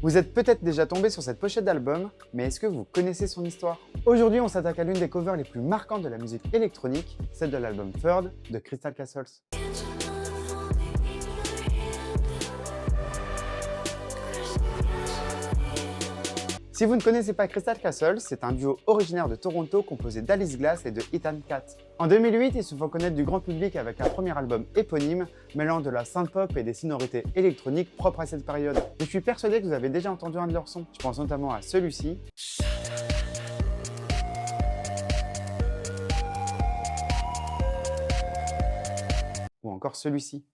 Vous êtes peut-être déjà tombé sur cette pochette d'album, mais est-ce que vous connaissez son histoire? Aujourd'hui, on s'attaque à l'une des covers les plus marquantes de la musique électronique, celle de l'album Third de Crystal Castles. Si vous ne connaissez pas Crystal Castles, c'est un duo originaire de Toronto composé d'Alice Glass et de Ethan Katz. En 2008, ils se font connaître du grand public avec un premier album éponyme, mêlant de la synth-pop et des sonorités électroniques propres à cette période. Je suis persuadé que vous avez déjà entendu un de leurs sons. Je pense notamment à celui-ci. Ou encore celui-ci.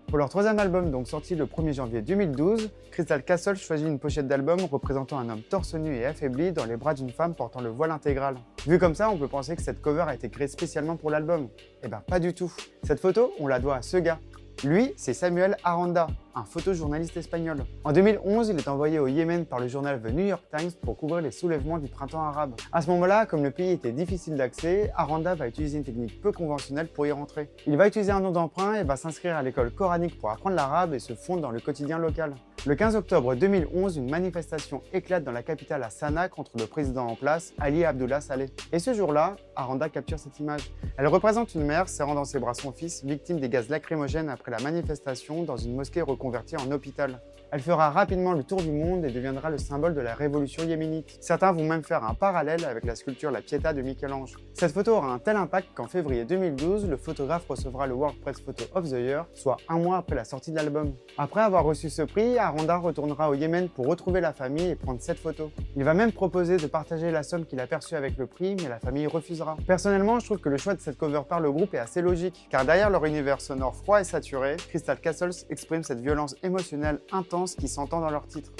Pour leur troisième album, donc sorti le 1er janvier 2012, Crystal Castles choisit une pochette d'album représentant un homme torse nu et affaibli dans les bras d'une femme portant le voile intégral. Vu comme ça, on peut penser que cette cover a été créée spécialement pour l'album. Eh ben pas du tout. Cette photo, on la doit à ce gars. Lui, c'est Samuel Aranda, un photojournaliste espagnol. En 2011, il est envoyé au Yémen par le journal The New York Times pour couvrir les soulèvements du printemps arabe. À ce moment-là, comme le pays était difficile d'accès, Aranda va utiliser une technique peu conventionnelle pour y rentrer. Il va utiliser un nom d'emprunt et va s'inscrire à l'école coranique pour apprendre l'arabe et se fondre dans le quotidien local. Le 15 octobre 2011, une manifestation éclate dans la capitale à Sanaa contre le président en place, Ali Abdullah Saleh. Et ce jour-là, Aranda capture cette image. Elle représente une mère serrant dans ses bras son fils, victime des gaz lacrymogènes après la manifestation dans une mosquée reconvertie en hôpital. Elle fera rapidement le tour du monde et deviendra le symbole de la révolution yéménite. Certains vont même faire un parallèle avec la sculpture La Pietà de Michel-Ange. Cette photo aura un tel impact qu'en février 2012, le photographe recevra le World Press Photo of the Year, soit un mois après la sortie de l'album. Après avoir reçu ce prix, Aranda retournera au Yémen pour retrouver la famille et prendre cette photo. Il va même proposer de partager la somme qu'il a perçue avec le prix, mais la famille refusera. Personnellement, je trouve que le choix de cette cover par le groupe est assez logique, car derrière leur univers sonore froid et saturé, Crystal Castles exprime cette violence émotionnelle intense qui s'entend dans leur titre.